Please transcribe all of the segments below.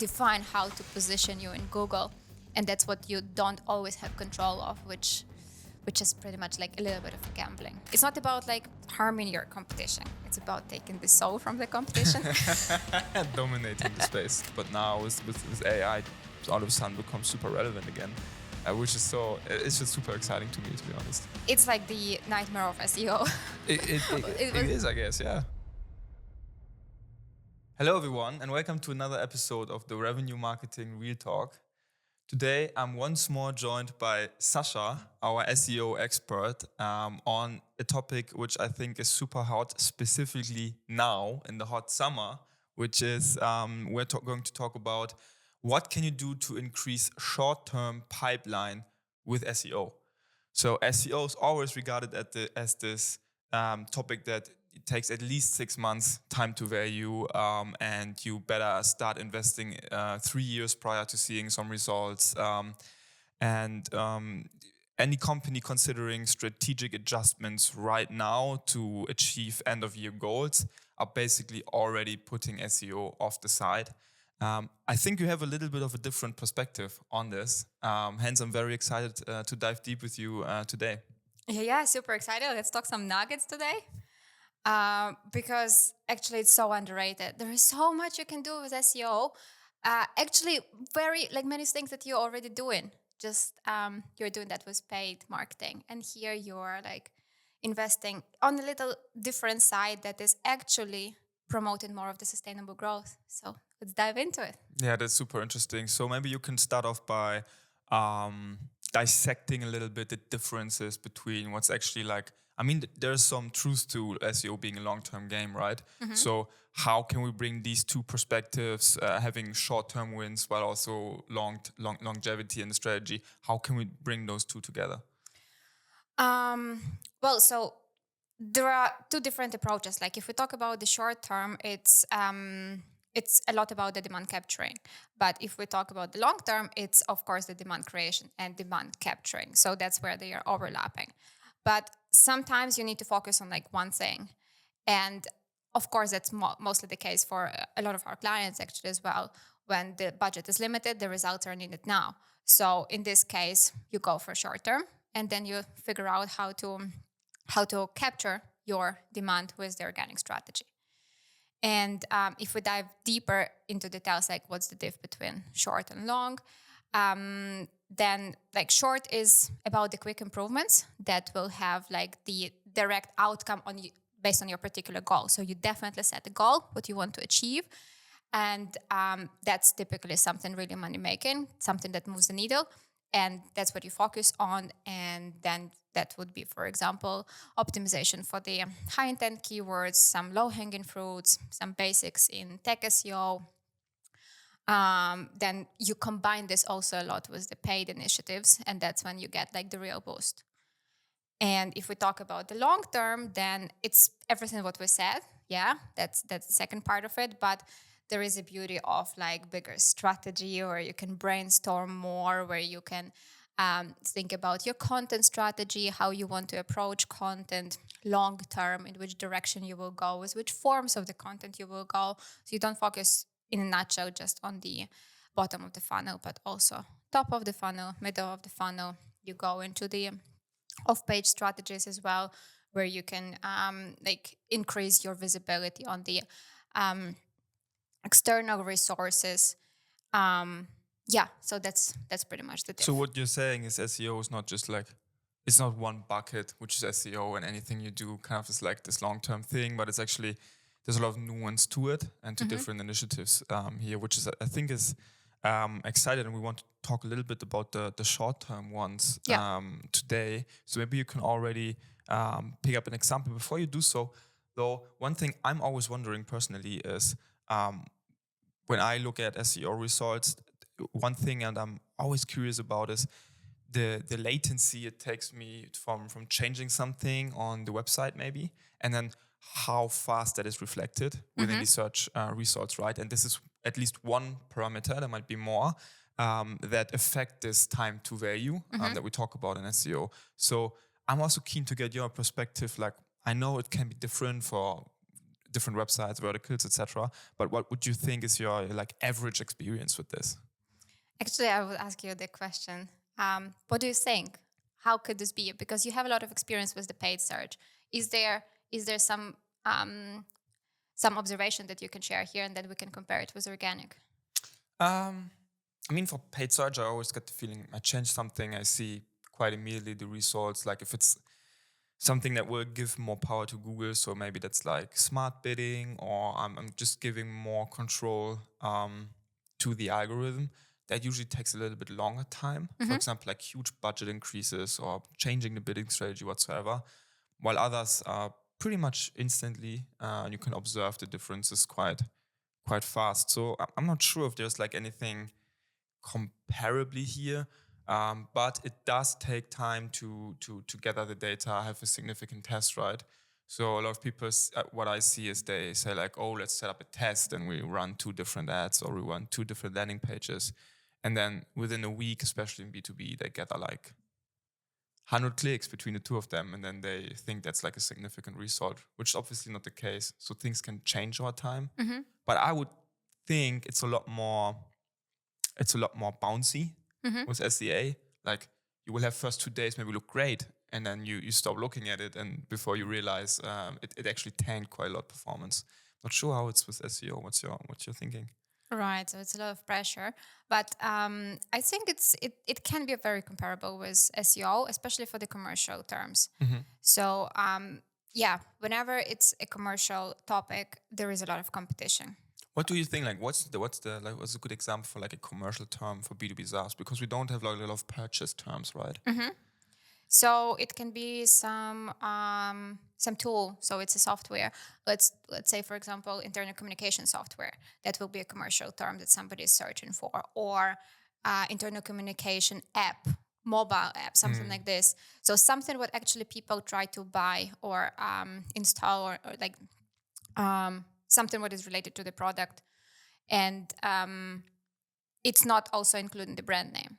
define how to position you in Google, and that's what you don't always have control of, which is pretty much like a little bit of gambling. It's not about like harming your competition. It's about taking the soul from the competition. Dominating the space. But now with AI, it all of a sudden becomes super relevant again, which is it's just super exciting to me, to be honest. It's like the nightmare of SEO. It is, I guess, yeah. Hello, everyone, and welcome to another episode of the Revenue Marketing Real Talk. Today, I'm once more joined by Sasha, our SEO expert, on a topic which I think is super hot, specifically now in the hot summer, which is we're going to talk about what can you do to increase short-term pipeline with SEO. So SEO is always regarded as this topic that it takes at least 6 months time to value, and you better start investing 3 years prior to seeing some results. Any company considering strategic adjustments right now to achieve end-of-year goals are basically already putting SEO off the side. I think you have a little bit of a different perspective on this. Hence, I'm very excited to dive deep with you today. Yeah, super excited. Let's talk some nuggets today. Because actually it's so underrated. There is so much you can do with SEO. Actually, many things that you're already doing. Just you're doing that with paid marketing, and here you're like investing on a little different side that is actually promoting more of the sustainable growth. So let's dive into it. Yeah, that's super interesting. So maybe you can start off by dissecting a little bit the differences between what's actually like. I mean, there's some truth to SEO being a long-term game, right? Mm-hmm. So how can we bring these two perspectives, having short-term wins while also longevity in the strategy? How can we bring those two together? So there are two different approaches. Like if we talk about the short term, it's a lot about the demand capturing. But if we talk about the long term, it's of course the demand creation and demand capturing. So that's where they are overlapping. But sometimes you need to focus on like one thing. And of course, that's mostly the case for a lot of our clients actually as well. When the budget is limited, the results are needed now. So in this case, you go for short term, and then you figure out how to capture your demand with the organic strategy. And if we dive deeper into details, like what's the diff between short and long, then like short is about the quick improvements that will have like the direct outcome on you based on your particular goal. So you definitely set a goal, what you want to achieve. And that's typically something really money making, something that moves the needle. And that's what you focus on. And then that would be, for example, optimization for the high intent keywords, some low hanging fruits, some basics in tech SEO. Then you combine this also a lot with the paid initiatives, and that's when you get like the real boost. And if we talk about the long term, then it's everything what we said. Yeah, that's the second part of it. But there is a beauty of like bigger strategy, where you can brainstorm more, where you can think about your content strategy, how you want to approach content long term, in which direction you will go, with which forms of the content you will go. So you don't focus in a nutshell just on the bottom of the funnel, but also top of the funnel, middle of the funnel. You go into the off-page strategies as well, where you can increase your visibility on the external resources. So that's pretty much the diff. So what you're saying is SEO is not just like, it's not one bucket, which is SEO, and anything you do kind of is like this long-term thing, but it's actually, there's a lot of nuance to it and to different initiatives here, which is, I think, is exciting. And we want to talk a little bit about the short-term ones today. So maybe you can already pick up an example. Before you do so, though, one thing I'm always wondering personally is when I look at SEO results, one thing and I'm always curious about is the latency it takes me from changing something on the website maybe, and then how fast that is reflected within the search results, right? And this is at least one parameter, there might be more, that affect this time to value that we talk about in SEO. So I'm also keen to get your perspective. Like, I know it can be different for different websites, verticals, etc. But what would you think is your like average experience with this? Actually, I would ask you the question. What do you think? How could this be? Because you have a lot of experience with the paid search. Is there some observation that you can share here, and then we can compare it with organic? I mean, for paid search, I always get the feeling I change something, I see quite immediately the results. Like if it's something that will give more power to Google, so maybe that's like smart bidding, or I'm just giving more control to the algorithm. That usually takes a little bit longer time. For example, like huge budget increases or changing the bidding strategy whatsoever, while others are pretty much instantly, and you can observe the differences quite fast. So I'm not sure if there's like anything comparably here, but it does take time to gather the data, have a significant test, right? So a lot of people, what I see is they say like, oh, let's set up a test and we run 2 different ads or we run 2 different landing pages. And then within a week, especially in B2B, they gather like 100 clicks between the 2 of them. And then they think that's like a significant result, which is obviously not the case. So things can change over time. But I would think it's a lot more bouncy with SEA. Like you will have first 2 days maybe look great, and then you stop looking at it, and before you realize it actually tanked quite a lot of performance. Not sure how it's with SEO. What's your thinking? Right, so it's a lot of pressure, but I think it can be very comparable with SEO, especially for the commercial terms. So yeah, whenever it's a commercial topic, there is a lot of competition. What do you think? Like, what's a good example for like a commercial term for B2B SaaS? Because we don't have like a lot of purchase terms, right? So it can be some tool. So it's a software. Let's say, for example, internal communication software. That will be a commercial term that somebody is searching for, or internal communication app, mobile app, something like this. So something what actually people try to buy or install, or like something what is related to the product, and it's not also including the brand name.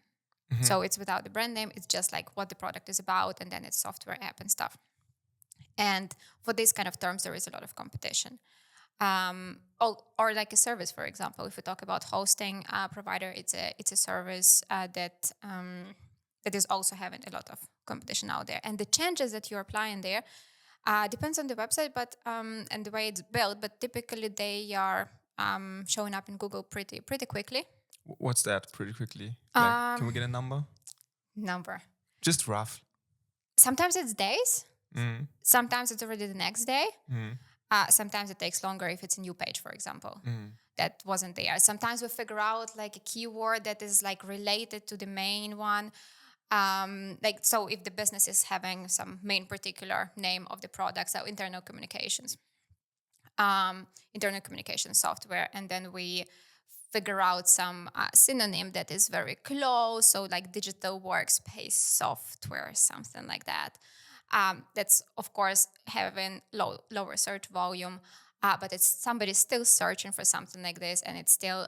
So it's without the brand name. It's just like what the product is about, and then it's software, app, and stuff. And for these kind of terms, there is a lot of competition. Or like a service, for example, if we talk about hosting provider, it's a service that is also having a lot of competition out there. And the changes that you're applying there depends on the website, but and the way it's built. But typically, they are showing up in Google pretty quickly. What's that? Pretty quickly. Like, can we get a number? Number. Just rough. Sometimes it's days. Sometimes it's already the next day. Sometimes it takes longer if it's a new page, for example, that wasn't there. Sometimes we figure out like a keyword that is like related to the main one. Like, so if the business is having some main particular name of the product, so internal communication software, and then we figure out some synonym that is very close, so like digital workspace software, something like that. That's of course having lower search volume, but it's somebody still searching for something like this, and it still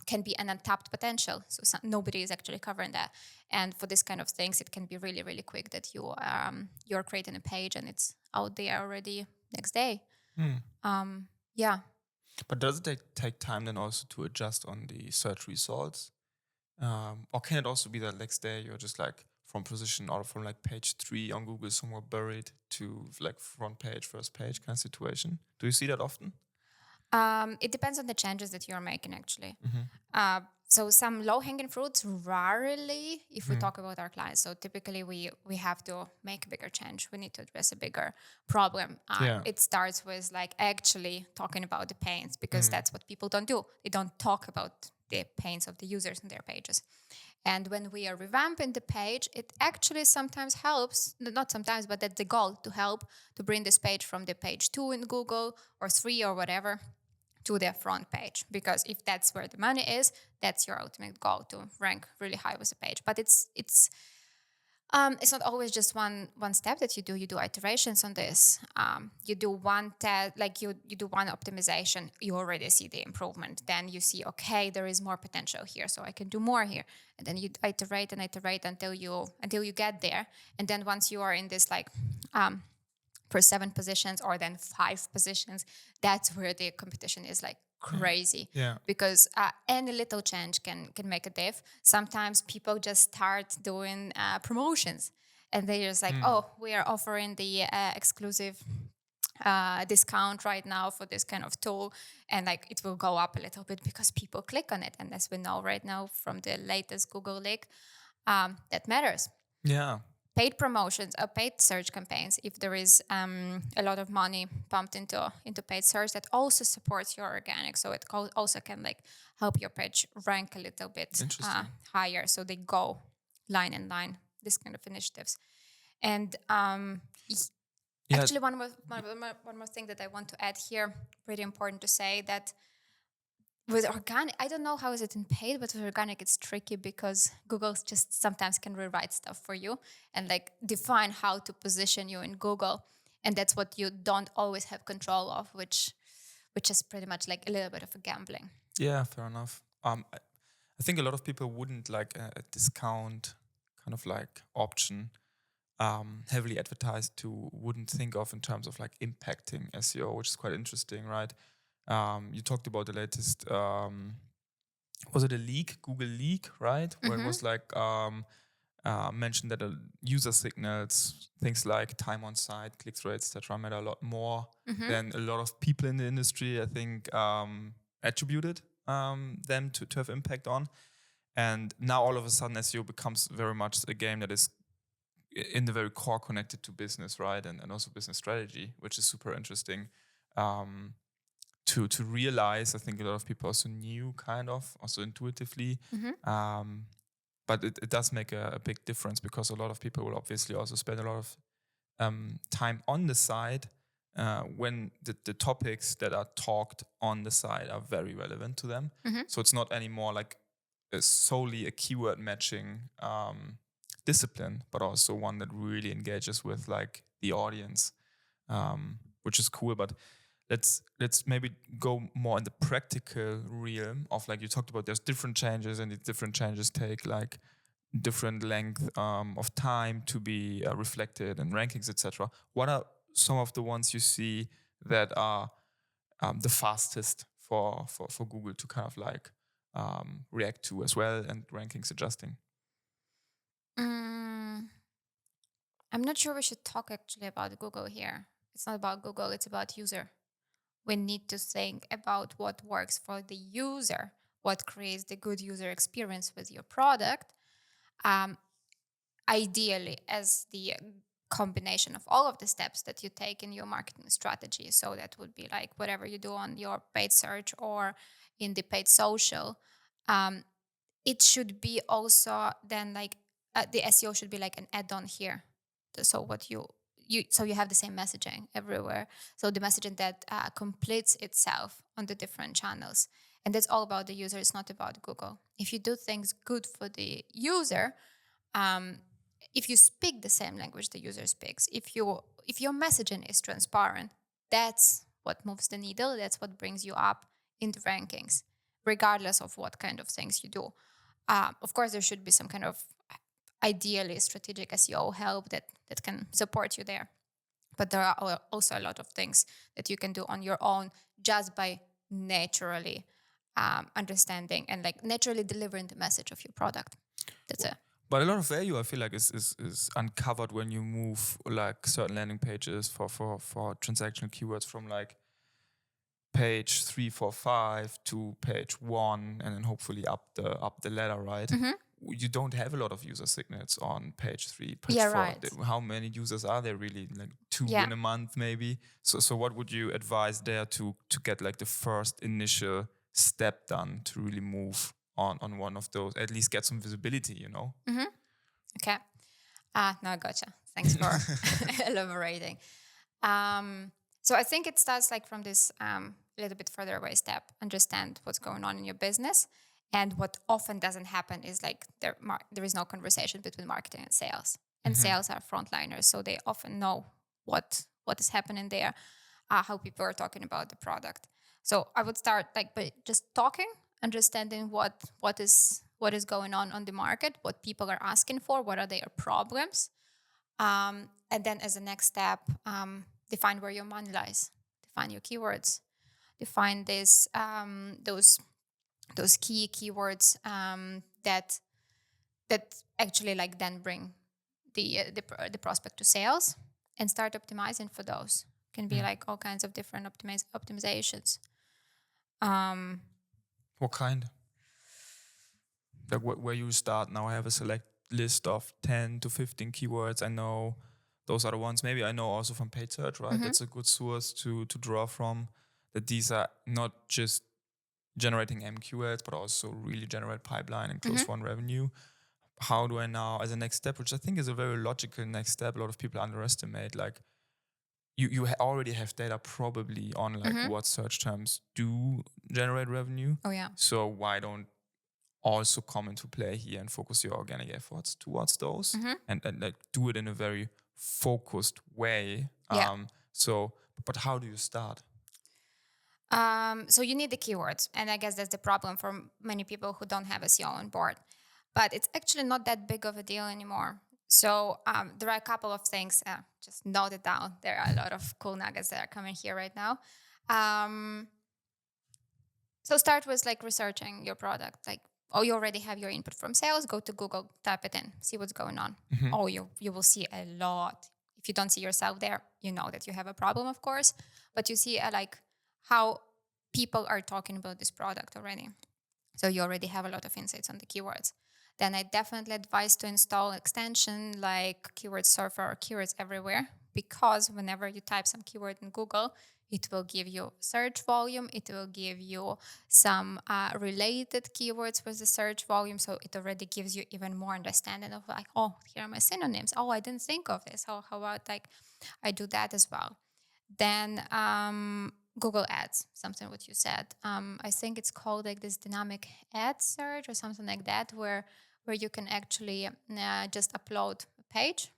can be an untapped potential. So nobody is actually covering that. And for this kind of things, it can be really, really quick that you're creating a page and it's out there already next day. Yeah. But does it take time then also to adjust on the search results? Or can it also be that next day you're just like from position or from like page 3 on Google somewhere buried to like front page, first page kind of situation? Do you see that often? It depends on the changes that you're making, actually. So some low-hanging fruits, rarely, if we talk about our clients. So typically we have to make a bigger change. We need to address a bigger problem. It starts with like actually talking about the pains, because that's what people don't do. They don't talk about the pains of the users in their pages. And when we are revamping the page, it actually sometimes helps, not sometimes, but that's the goal, to help to bring this page from the page 2 in Google or 3 or whatever to their front page. Because if that's where the money is, that's your ultimate goal, to rank really high with a page. But it's not always just one step that you do. You do iterations on this. You do one test, like you do one optimization. You already see the improvement. Then you see, okay, there is more potential here, so I can do more here. And then you iterate and iterate until you get there. And then once you are in this like for 7 positions or then 5 positions, that's where the competition is like crazy. Yeah. Because any little change can make a diff. Sometimes people just start doing promotions, and they're just like, oh, we are offering the exclusive discount right now for this kind of tool, and like it will go up a little bit because people click on it. And as we know right now from the latest Google leak, that matters. Yeah. Paid promotions or paid search campaigns, if there is a lot of money pumped into paid search, that also supports your organic, so it also can like help your page rank a little bit higher, so they go line in line, this kind of initiatives. And actually one more thing that I want to add here, pretty important to say, that with organic, I don't know how is it in paid, but with organic it's tricky because Google just sometimes can rewrite stuff for you and like define how to position you in Google, and that's what you don't always have control of, which is pretty much like a little bit of a gambling. Yeah, fair enough. I think a lot of people wouldn't like a discount kind of like option heavily advertised to wouldn't think of in terms of like impacting SEO, which is quite interesting, right? You talked about the latest, was it a leak, Google leak, right? Where it was like mentioned that user signals, things like time on site, click rates, etc., matter a lot more than a lot of people in the industry, I think, attributed them to have impact on. And now all of a sudden SEO becomes very much a game that is in the very core connected to business, right? And also business strategy, which is super interesting to realize. I think a lot of people also knew kind of, also intuitively. But it does make a big difference because a lot of people will obviously also spend a lot of time on the site when the topics that are talked on the site are very relevant to them. So it's not anymore like solely a keyword matching discipline, but also one that really engages with like the audience, which is cool. But let's maybe go more in the practical realm of, like you talked about, there's different changes, and these different changes take like different length of time to be reflected in rankings, etc. What are some of the ones you see that are the fastest for Google to kind of like react to as well, and rankings adjusting? I'm not sure we should talk actually about Google here. It's not about Google, it's about user. We need to think about what works for the user, what creates the good user experience with your product. Ideally, as the combination of all of the steps that you take in your marketing strategy. So that would be like whatever you do on your paid search or in the paid social. It should be also then like the SEO should be like an add-on here. So what you so you have the same messaging everywhere. So the messaging that completes itself on the different channels. And that's all about the user. It's not about Google. If you do things good for the user, if you speak the same language the user speaks, if your messaging is transparent, that's what moves the needle. That's what brings you up in the rankings, regardless of what kind of things you do. Of course, there should be some kind of ideally strategic SEO help that can support you there. But there are also a lot of things that you can do on your own just by naturally understanding and like naturally delivering the message of your product. That's it. But a lot of value, I feel like, is uncovered when you move like certain landing pages for transactional keywords from like page 3, 4, 5 to page 1, and then hopefully up the ladder, right? You don't have a lot of user signals on page 3, page 4. Right. How many users are there really? Like 2 in a month, maybe. So what would you advise there to get like the first initial step done to really move on one of those, at least get some visibility, you know? Okay. No, gotcha. Thanks for elaborating. So I think it starts like from this little bit further away step, understand what's going on in your business. And what often doesn't happen is like there is no conversation between marketing and sales. And sales are frontliners, so they often know what is happening there, how people are talking about the product. So I would start like by just talking, understanding what is going on the market, what people are asking for, what are their problems. And then as a next step, define where your money lies, define your keywords, define this those keywords that actually like then bring the prospect to sales, and start optimizing for those. Can be like all kinds of different optimizations. What kind? Like where you start now, I have a select list of 10 to 15 keywords. I know those are the ones. Maybe I know also from paid search, right? That's a good source to draw from, that these are not just generating MQLs, but also really generate pipeline and close won revenue. How do I now, as a next step, which I think is a very logical next step, a lot of people underestimate, like you already have data probably on like what search terms do generate revenue. Oh yeah. So why don't also come into play here and focus your organic efforts towards those and like do it in a very focused way. Yeah. So, but how do you start? So you need the keywords, and I guess that's the problem for many people who don't have SEO on board. But it's actually not that big of a deal anymore. So there are a couple of things. Just note it down. There are a lot of cool nuggets that are coming here right now. So start with like researching your product. Like, oh, you already have your input from sales. Go to Google, type it in, see what's going on. Oh, you will see a lot. If you don't see yourself there, you know that you have a problem, of course. But you see like how people are talking about this product already. So you already have a lot of insights on the keywords. Then I definitely advise to install extension like Keyword Surfer or Keywords Everywhere, because whenever you type some keyword in Google, it will give you search volume. It will give you some related keywords with the search volume. So it already gives you even more understanding of like, oh, here are my synonyms. Oh, I didn't think of this. Oh, how about like I do that as well. Then Google Ads, something what you said. I think it's called like this dynamic ad search or something like that, where you can actually just upload a page,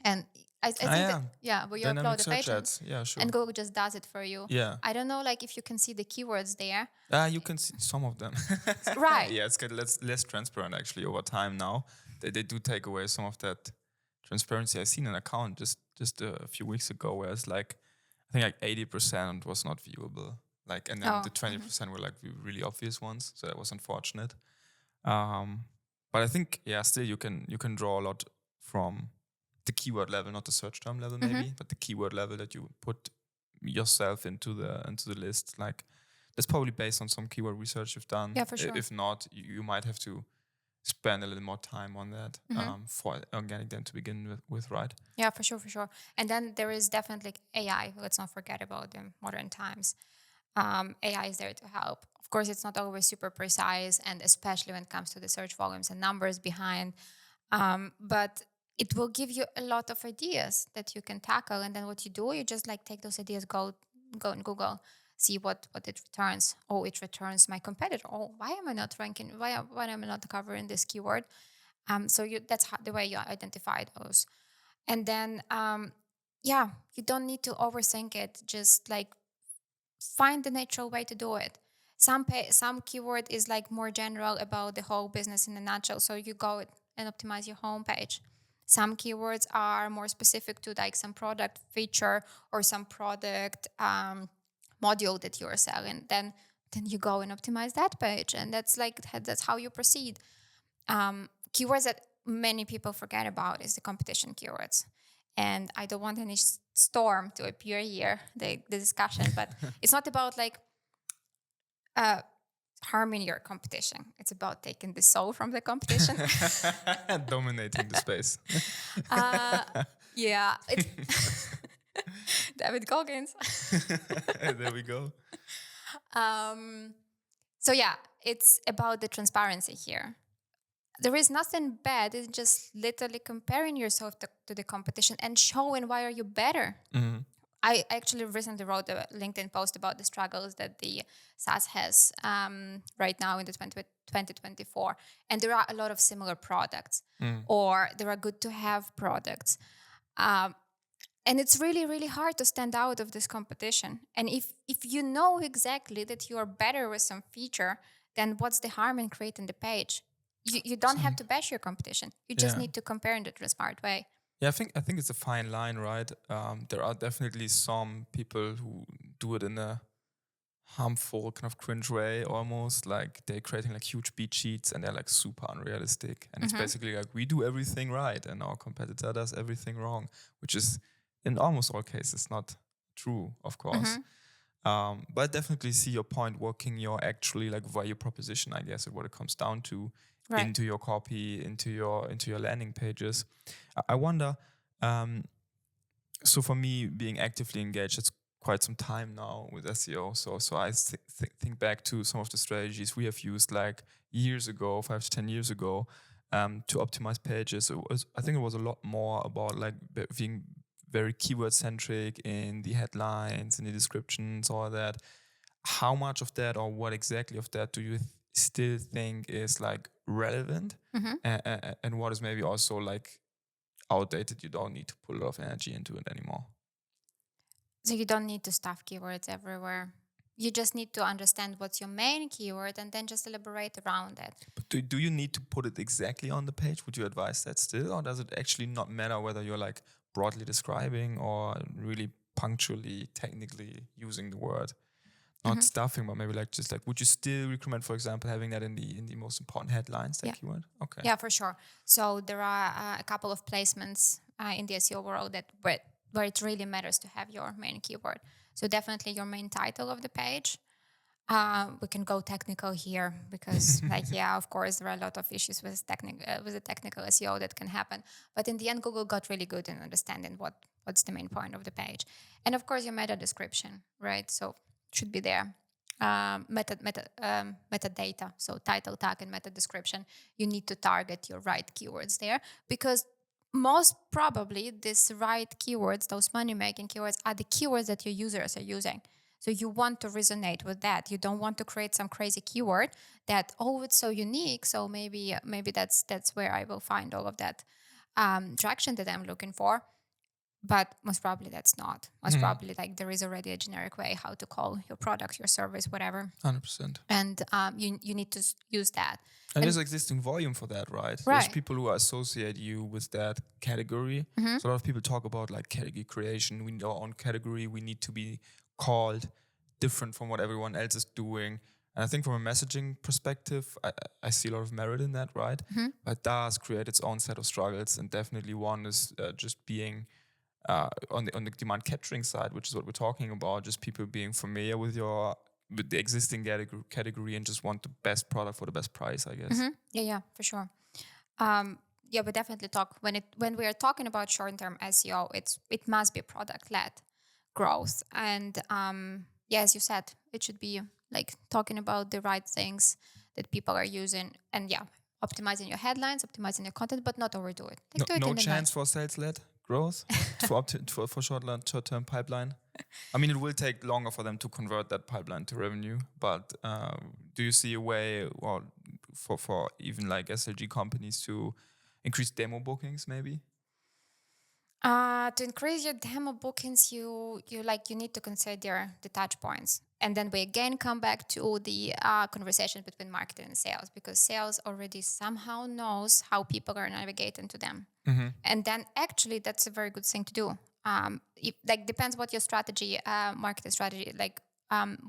and I think where you Dynamic upload a page, ads. Yeah, sure. and Google just does it for you. Yeah. I don't know, like if you can see the keywords there. You can see some of them. Right. Yeah, it's getting less transparent actually over time now. They do take away some of that transparency. I seen an account just a few weeks ago where it's like, I think like 80% was not viewable. Like, and then the 20% were like really obvious ones. So that was unfortunate. But I think, still you can draw a lot from the keyword level, not the search term level maybe, but the keyword level that you put yourself into the list. Like, that's probably based on some keyword research you've done. Yeah, for sure. If not, you might have to spend a little more time on that for organic then to begin with, right? Yeah, for sure. And then there is definitely AI. Let's not forget about the modern times. AI is there to help. Of course, it's not always super precise, and especially when it comes to the search volumes and numbers behind. But it will give you a lot of ideas that you can tackle. And then what you do, you just like take those ideas, go in Google, see what it returns. Oh, it returns my competitor. Oh, why am I not ranking? Why am I not covering this keyword? So that's the way you identify those. And then, you don't need to overthink it. Just like find the natural way to do it. Some keyword is like more general about the whole business in a nutshell. So you go and optimize your homepage. Some keywords are more specific to like some product feature or some product module that you are selling. Then you go and optimize that page, and that's how you proceed. Keywords that many people forget about is the competition keywords. And I don't want any storm to appear here, the discussion, but it's not about like harming your competition. It's about taking the soul from the competition. Dominating the space. Yeah. David Goggins. There we go. So yeah, it's about the transparency here. There is nothing bad. It's just literally comparing yourself to the competition and showing why are you better. Mm-hmm. I actually recently wrote a LinkedIn post about the struggles that the SaaS has right now in the 2024. And there are a lot of similar products, or there are good to have products. And it's really, really hard to stand out of this competition. And if you know exactly that you are better with some feature, then what's the harm in creating the page? You don't have to bash your competition. You just need to compare it in a smart way. Yeah, I think it's a fine line, right? There are definitely some people who do it in a harmful kind of cringe way, almost like they're creating like huge beat sheets and they're like super unrealistic, and it's basically like we do everything right and our competitor does everything wrong, which is in almost all cases not true, of course. But I definitely see your point, working your actually like value proposition, I guess, is what it comes down to, Right. into your copy, into your landing pages. I wonder. So for me, being actively engaged, it's quite some time now with SEO. So I think back to some of the strategies we have used like years ago, 5 to 10 years ago, to optimize pages. I think it was a lot more about like being very keyword centric in the headlines, in the descriptions, all that. How much of that, or what exactly of that, do you still think is like relevant, and what is maybe also like outdated? You don't need to put a lot of energy into it anymore. So you don't need to stuff keywords everywhere. You just need to understand what's your main keyword and then just elaborate around it. But do you need to put it exactly on the page? Would you advise that still? Or does it actually not matter whether you're like broadly describing or really punctually, technically using the word? Not stuffing, but maybe like just like, would you still recommend, for example, having that in the most important headlines, that Yeah. keyword? Okay. Yeah, for sure. So there are a couple of placements in the SEO world that where it really matters to have your main keyword. So definitely your main title of the page. We can go technical here because, like, yeah, of course, there are a lot of issues with with the technical SEO that can happen. But in the end, Google got really good in understanding what's the main point of the page, and of course, your meta description, right? So it should be there. Metadata, so title, tag, and meta description. You need to target your right keywords there because most probably these right keywords, those money making keywords, are the keywords that your users are using. So you want to resonate with that. You don't want to create some crazy keyword that, oh, it's so unique. So maybe that's where I will find all of that traction that I'm looking for. But most probably that's not. Most probably like there is already a generic way how to call your product, your service, whatever. 100%. And you need to use that. And there's existing volume for that, right? There's Right. people who associate you with that category. So a lot of people talk about like category creation. We need our own category. We need to be called different from what everyone else is doing. And I think from a messaging perspective, I see a lot of merit in that, right? But it does create its own set of struggles. And definitely one is just being on the demand capturing side, which is what we're talking about, just people being familiar with the existing category and just want the best product for the best price, I guess. Yeah, for sure. Yeah, but definitely talk when we are talking about short-term SEO, it must be product-led growth, and yeah, as you said, it should be like talking about the right things that people are using, and yeah, optimizing your headlines, optimizing your content, but not overdo it. Like do it No in the chance for sales-led growth for short-term pipeline. I mean, it will take longer for them to convert that pipeline to revenue, but do you see a way, or for even like SLG companies to increase demo bookings, maybe? To increase your demo bookings, you need to consider the touch points, and then we again come back to the conversation between marketing and sales, because sales already somehow knows how people are navigating to them, and then actually that's a very good thing to do. It like depends what your strategy, marketing strategy, like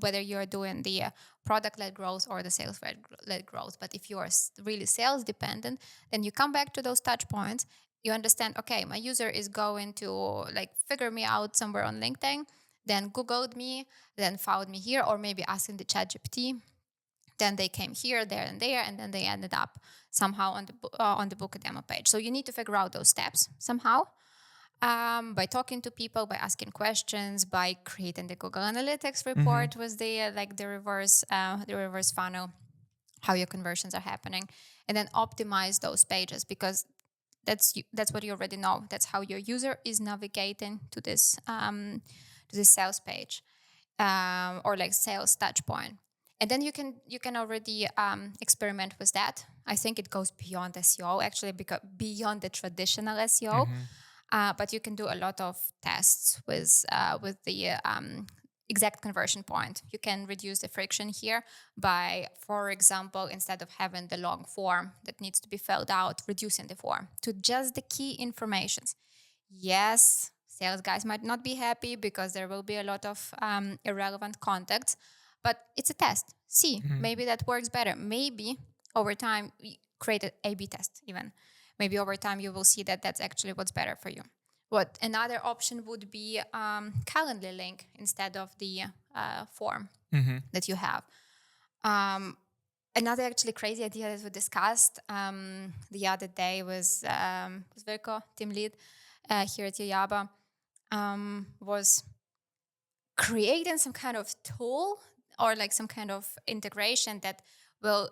whether you're doing the product-led growth or the sales-led growth. But if you are really sales dependent, then you come back to those touch points. You understand, okay, my user is going to like figure me out somewhere on LinkedIn, then Googled me, then found me here, or maybe asking the ChatGPT. Then they came here, there, and then they ended up somehow on the book demo page. So you need to figure out those steps somehow, by talking to people, by asking questions, by creating the Google Analytics report with the reverse funnel, how your conversions are happening, and then optimize those pages, because that's what you already know. That's how your user is navigating to this sales page, or like sales touch point. And then you can already experiment with that. I think it goes beyond SEO, actually, because beyond the traditional SEO. But you can do a lot of tests with the exact conversion point. You can reduce the friction here by, for example, instead of having the long form that needs to be filled out, reducing the form to just the key informations. yes, sales guys might not be happy because there will be a lot of irrelevant contacts, but it's a test. See, maybe that works better. Maybe over time, create an A/B test even. Maybe over time you will see that that's actually what's better for you. What another option would be Calendly link instead of the form that you have. Another actually crazy idea that we discussed the other day was Vilko, team lead here at Yayaba, was creating some kind of tool or like some kind of integration that will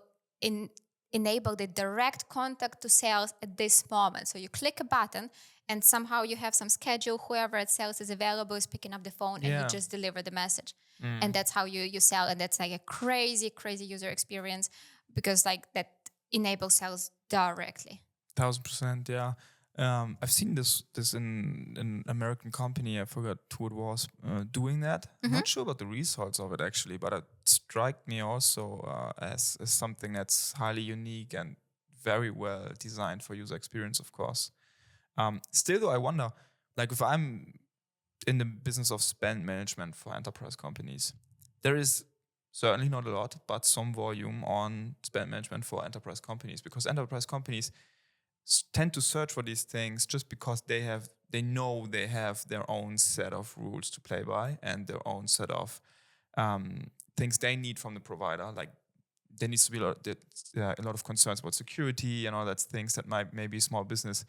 enable the direct contact to sales at this moment. So you click a button and somehow you have some schedule, whoever at sales is available is picking up the phone and you just deliver the message. And that's how you sell. And that's like a crazy, crazy user experience because like that enables sales directly. 1000%, yeah. I've seen this in an American company. I forgot who it was doing that. I'm not sure about the results of it actually, but it struck me also as something that's highly unique and very well designed for user experience, of course. Still, though, I wonder, like, if I'm in the business of spend management for enterprise companies, there is certainly not a lot, but some volume on spend management for enterprise companies, because enterprise companies tend to search for these things just because they know they have their own set of rules to play by and their own set of things they need from the provider. Like there needs to be a lot of concerns about security and all that things that maybe small businesses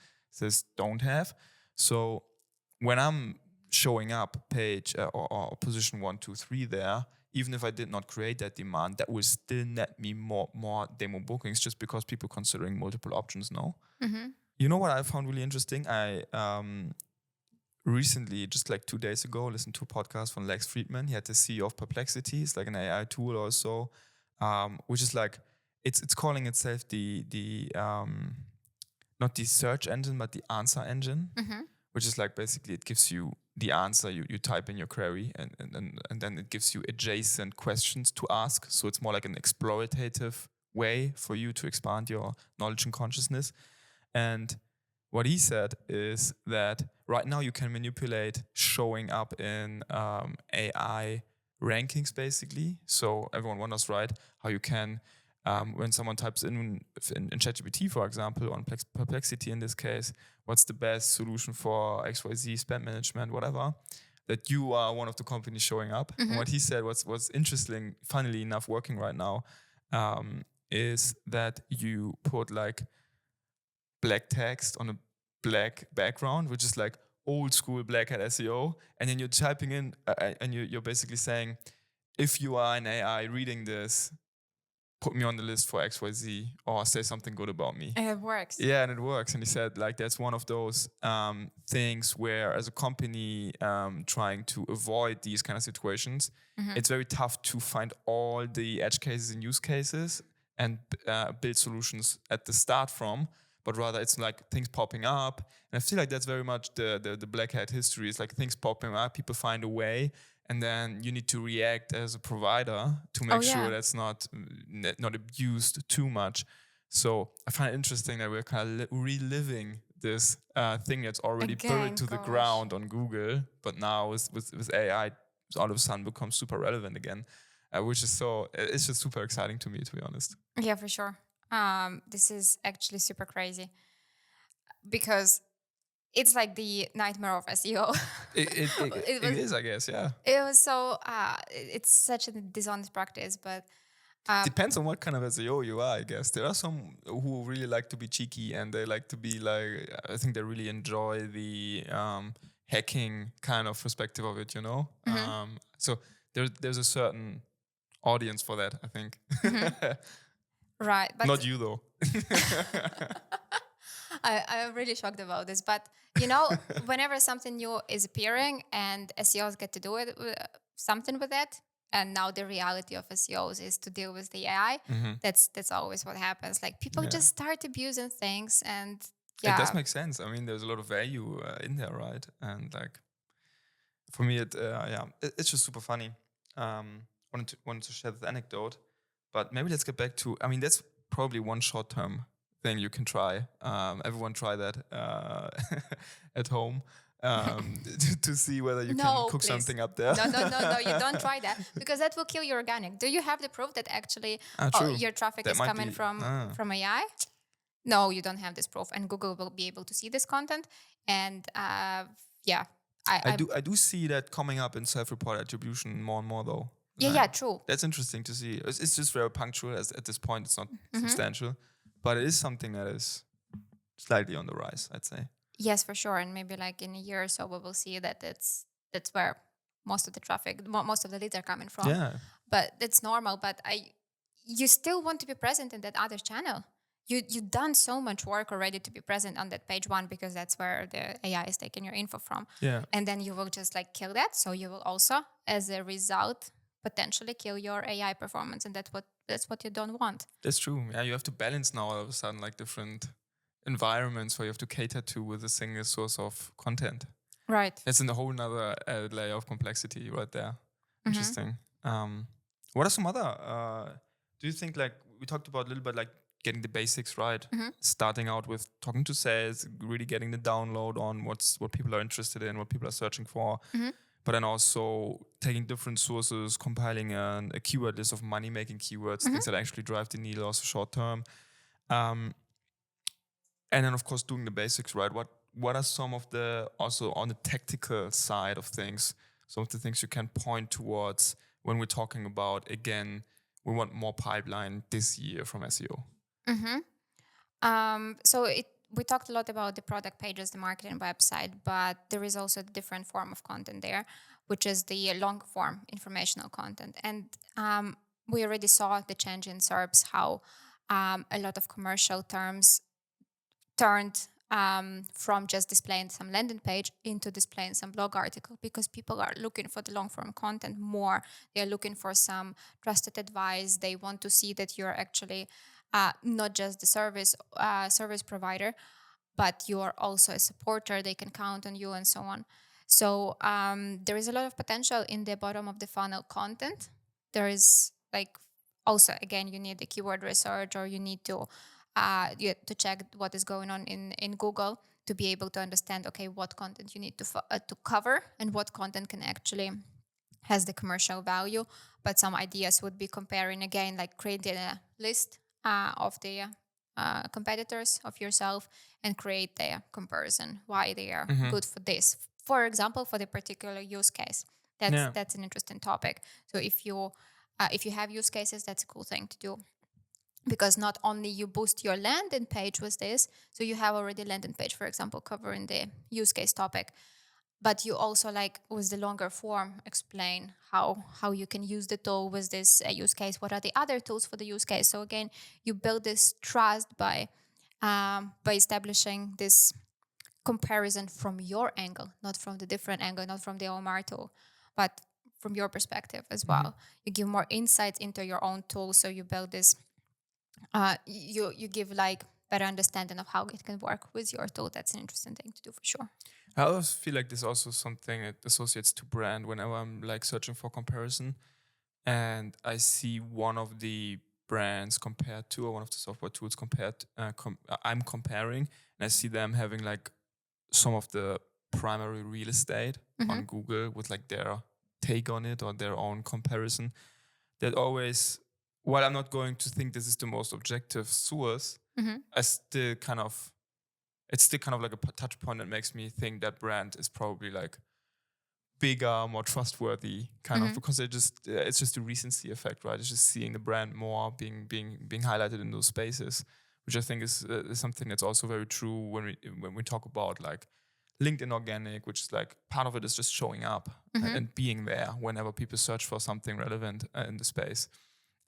don't have. So when I'm showing up page or position 1, 2, 3 there, even if I did not create that demand, that will still net me more demo bookings just because people considering multiple options now. You know what I found really interesting? I recently, just like 2 days ago, listened to a podcast from Lex Friedman. He had the CEO of Perplexity. It's like an AI tool also, which is like, it's calling itself the not the search engine, but the answer engine, which is like basically it gives you the answer you type in your query and then it gives you adjacent questions to ask. So it's more like an explorative way for you to expand your knowledge and consciousness. And what he said is that right now you can manipulate showing up in AI rankings, basically. So everyone wonders, right, how you can, when someone types in ChatGPT, for example, on Perplexity in this case, what's the best solution for XYZ spend management, whatever, that you are one of the companies showing up. And what he said, what's interesting, funnily enough, working right now, is that you put like black text on a black background, which is like old school black hat SEO. And then you're typing in and you're basically saying, if you are an AI reading this, put me on the list for XYZ or say something good about me. And it works. Yeah, and it works. And he said, like, that's one of those things where, as a company trying to avoid these kind of situations, it's very tough to find all the edge cases and use cases and build solutions at the start from, but rather it's like things popping up. And I feel like that's very much the black hat history. It's like things popping up, people find a way, and then you need to react as a provider to make sure that's not abused too much. So I find it interesting that we're kind of reliving this thing that's already buried to the ground on Google, but now with AI, all of a sudden becomes super relevant again, which is it's just super exciting to me, to be honest. Yeah, for sure. This is actually super crazy because it's like the nightmare of SEO. It is, I guess, yeah. It was so, it's such a dishonest practice, but depends on what kind of SEO you are, I guess. There are some who really like to be cheeky and they like to be like, I think they really enjoy the hacking kind of perspective of it, you know? So there's a certain audience for that, I think. Right. But not you, though. I'm really shocked about this. But, you know, whenever something new is appearing and SEOs get to do it, something with it, and now the reality of SEOs is to deal with the AI, that's always what happens. Like people just start abusing things, and it does make sense. I mean, there's a lot of value in there, right? And like, for me, it's just super funny. Wanted to share this anecdote, but maybe let's get back to, I mean, that's probably one short-term thing you can try. Everyone try that at home to see whether you can No, cook please. something up there. No, you don't try that because that will kill your organic. Do you have the proof that actually True. your traffic That is might coming be- from AI? No, you don't have this proof, and Google will be able to see this content. And yeah, I do see that coming up in self-report attribution more and more though. yeah, true. That's interesting to see. It's just very punctual. As at this point, it's not substantial, but it is something that is slightly on the rise, I'd say. Yes, for sure. And maybe like in a year or so, we will see that that's where most of the traffic, most of the leads are coming from. Yeah. But it's normal. But you still want to be present in that other channel. You've done so much work already to be present on that page one because that's where the AI is taking your info from. Yeah. And then you will just like kill that. So you will also, as a result, potentially kill your AI performance, and that's what you don't want. That's true. Yeah, you have to balance now all of a sudden like different environments where you have to cater to with a single source of content. Right. That's in a whole nother layer of complexity right there. Interesting. What are some other? Do you think like we talked about a little bit like getting the basics right, starting out with talking to sales, really getting the download on what people are interested in, what people are searching for, but then also taking different sources, compiling a keyword list of money making keywords, things that actually drive the needle also short term. And then, of course, doing the basics right. What are some of the, also on the tactical side of things, some of the things you can point towards when we're talking about, again, we want more pipeline this year from SEO? So we talked a lot about the product pages, the marketing website, but there is also a different form of content there, which is the long form informational content. And we already saw the change in SERPs, how a lot of commercial terms turned from just displaying some landing page into displaying some blog article, because people are looking for the long form content more. They're looking for some trusted advice. They want to see that you're actually not just the service provider, but you're also a supporter. They can count on you and so on. So there is a lot of potential in the bottom of the funnel content. There is like also, again, you need the keyword research, or you need to check what is going on in Google to be able to understand, okay, what content you need to cover and what content can actually has the commercial value. But some ideas would be comparing, again, like creating a list of the competitors of yourself and create a comparison, why they are good for this. For example, for the particular use case. That's an interesting topic. So if you have use cases, that's a cool thing to do. Because not only you boost your landing page with this, so you have already landing page, for example, covering the use case topic, but you also, like with the longer form, explain how you can use the tool with this use case. What are the other tools for the use case? So again, you build this trust by establishing this comparison from your angle, not from the different angle, not from the OMR tool, but from your perspective as well. You give more insights into your own tool, so you build this. You give like better understanding of how it can work with your tool. That's an interesting thing to do for sure. I always feel like there's also something that associates to brand whenever I'm like searching for comparison, and I see one of the brands compared to, or one of the software tools compared, I'm comparing, and I see them having like some of the primary real estate on Google with like their take on it or their own comparison. That always, while I'm not going to think this is the most objective source, it's still kind of like a touch point that makes me think that brand is probably like bigger, more trustworthy, kind of, because it's just a recency effect, right? It's just seeing the brand more being highlighted in those spaces, which I think is something that's also very true when we talk about like LinkedIn organic, which is like part of it is just showing up and being there whenever people search for something relevant in the space.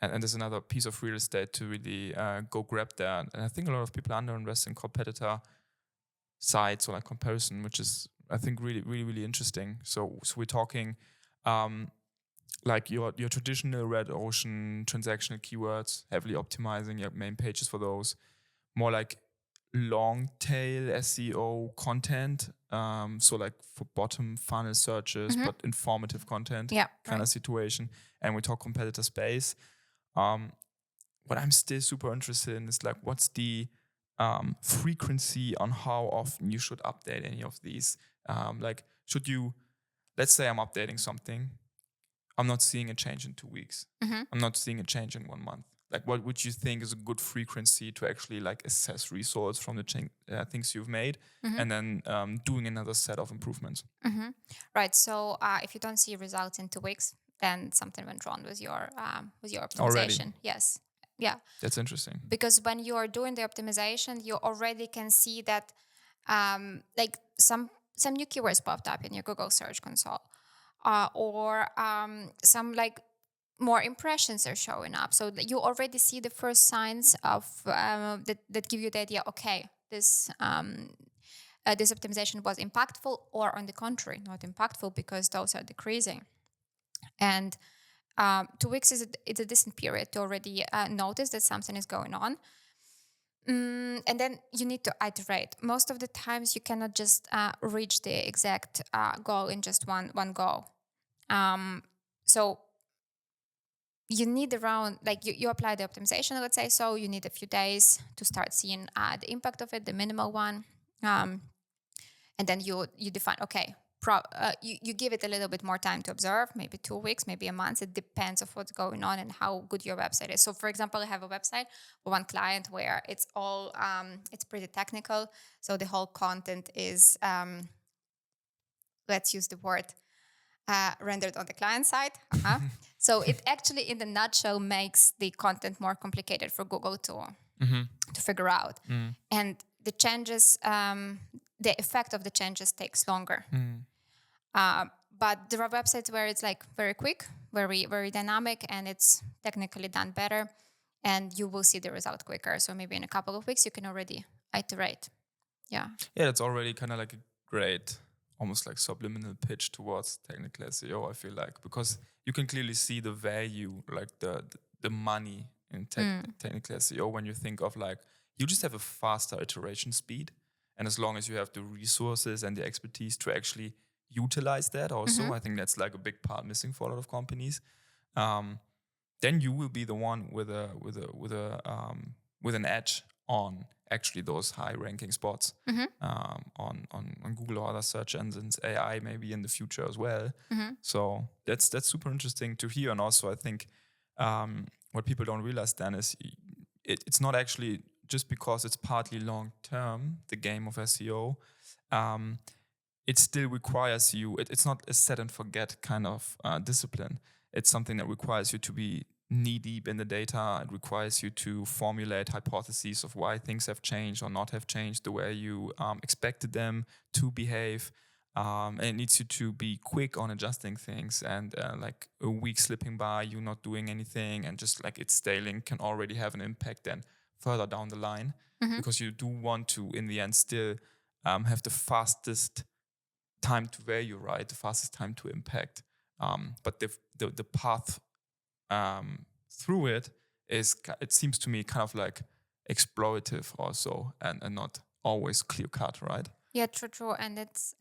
And there's another piece of real estate to really go grab there. And I think a lot of people underinvest in competitor sites or like comparison, which is, I think, really, really, really interesting. So we're talking like your traditional red ocean transactional keywords, heavily optimizing your main pages for those, more like long tail SEO content. So like for bottom funnel searches, but informative content kind of situation. And we talk competitor space. What I'm still super interested in is like, what's the frequency on how often you should update any of these. Like, should you, let's say I'm updating something, I'm not seeing a change in 2 weeks. I'm not seeing a change in 1 month. Like, what would you think is a good frequency to actually like assess results from the things you've made, and then doing another set of improvements? Right. So if you don't see results in 2 weeks, then something went wrong with your Already, optimization. Yes. Yeah. that's interesting. Because when you are doing the optimization, you already can see that like some new keywords popped up in your Google Search Console, or some like more impressions are showing up. So that you already see the first signs of that give you the idea. Okay, this optimization was impactful, or on the contrary, not impactful, because those are decreasing. And 2 weeks it's a decent period to already notice that something is going on. And then you need to iterate. Most of the times you cannot just reach the exact goal in just one go. So you need around, like you apply the optimization, let's say, so you need a few days to start seeing the impact of it, the minimal one. And then you define, okay, you give it a little bit more time to observe, maybe 2 weeks, maybe a month. It depends of what's going on and how good your website is. So for example, I have a website for one client where it's all it's pretty technical. So the whole content is let's use the word rendered on the client side. So it actually, in the nutshell, makes the content more complicated for Google to figure out. And the changes, the effect of the changes takes longer. But there are websites where it's like very quick, very, very dynamic, and it's technically done better, and you will see the result quicker. So maybe in a couple of weeks, you can already iterate. Yeah. Yeah, that's already kind of like a great, almost like subliminal pitch towards technical SEO, I feel like, because you can clearly see the value, like the money in technical SEO when you think of like, you just have a faster iteration speed. And as long as you have the resources and the expertise to actually utilize that also, I think that's like a big part missing for a lot of companies. Then you will be the one with an edge on actually those high ranking spots on Google or other search engines, AI maybe in the future as well. So that's super interesting to hear. And also I think what people don't realize then is it's not actually just because it's partly long term, the game of SEO. It still requires you, it's not a set and forget kind of discipline. It's something that requires you to be knee deep in the data. It requires you to formulate hypotheses of why things have changed or not have changed the way you expected them to behave. And it needs you to be quick on adjusting things. And like a week slipping by, you not doing anything, and just like it's staling can already have an impact then further down the line. Because you do want to, in the end, still have the fastest time to value, right? The fastest time to impact. But the path through it seems to me kind of like exploitative also, and not always clear cut, right? Yeah, true. And it's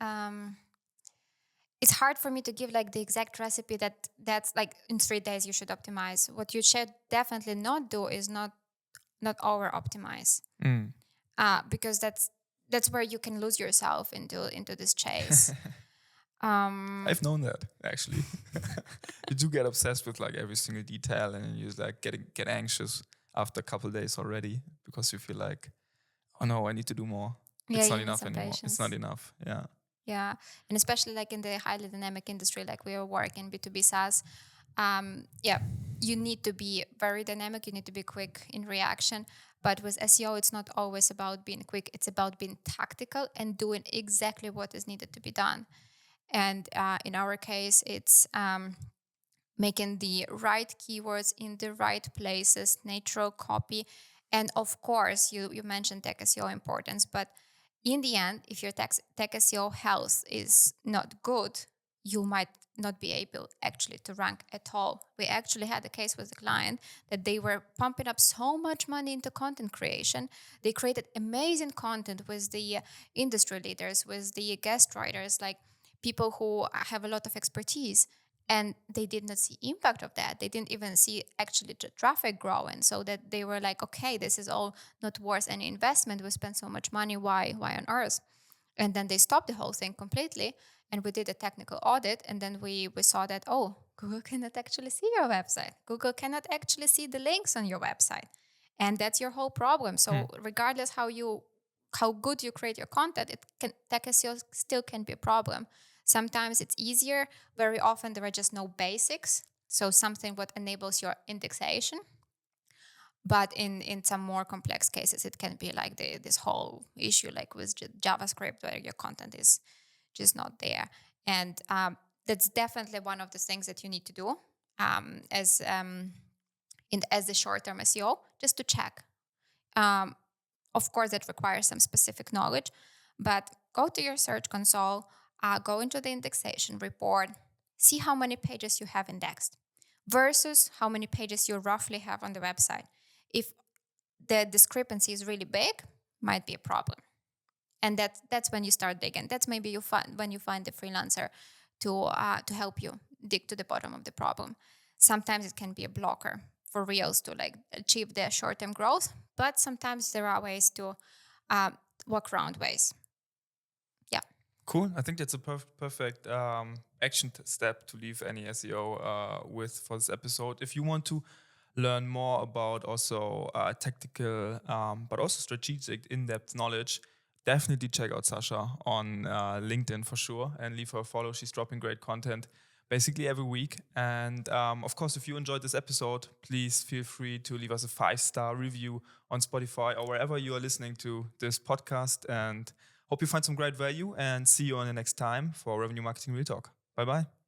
hard for me to give like the exact recipe that's like in 3 days you should optimize. What you should definitely not do is not over optimize, because that's where you can lose yourself into this chase. I've known that actually. You do get obsessed with like every single detail, and you like get anxious after a couple of days already, because you feel like, oh no, I need to do more. Yeah, It's you not need enough some anymore. patience. It's not enough. Yeah. Yeah, and especially like in the highly dynamic industry, like we are working B2B SaaS. Yeah, you need to be very dynamic. You need to be quick in reaction. But with SEO, it's not always about being quick. It's about being tactical and doing exactly what is needed to be done. And in our case, it's making the right keywords in the right places, natural copy. And of course, you mentioned tech SEO importance, but in the end, if your tech SEO health is not good, you might not be able actually to rank at all. We actually had a case with a client that they were pumping up so much money into content creation. They created amazing content with the industry leaders, with the guest writers, like people who have a lot of expertise. And they did not see impact of that. They didn't even see actually the traffic growing, so that they were like, okay, this is all not worth any investment. We spent so much money. Why on earth? And then they stopped the whole thing completely. And we did a technical audit. And then we saw that, oh, Google cannot actually see your website. Google cannot actually see the links on your website. And that's your whole problem. So regardless how good you create your content, tech SEO still can be a problem. Sometimes it's easier. Very often there are just no basics. So something what enables your indexation. But in some more complex cases, it can be like this whole issue, like with JavaScript, where your content is just not there. And that's definitely one of the things that you need to do as the short-term SEO, just to check. Of course, that requires some specific knowledge, but go to your search console, go into the indexation report, see how many pages you have indexed versus how many pages you roughly have on the website. If the discrepancy is really big, might be a problem. And that's when you start digging. That's maybe when you find the freelancer to help you dig to the bottom of the problem. Sometimes it can be a blocker for reals to like achieve their short-term growth, but sometimes there are ways to work around ways. Yeah. Cool. I think that's a perfect action step to leave any SEO with for this episode. If you want to learn more about also tactical but also strategic in-depth knowledge, definitely check out Sasha on LinkedIn for sure and leave her a follow. She's dropping great content basically every week. And of course, if you enjoyed this episode, please feel free to leave us a 5-star review on Spotify or wherever you are listening to this podcast. And hope you find some great value, and see you on the next time for Revenue Marketing Real Talk. Bye-bye.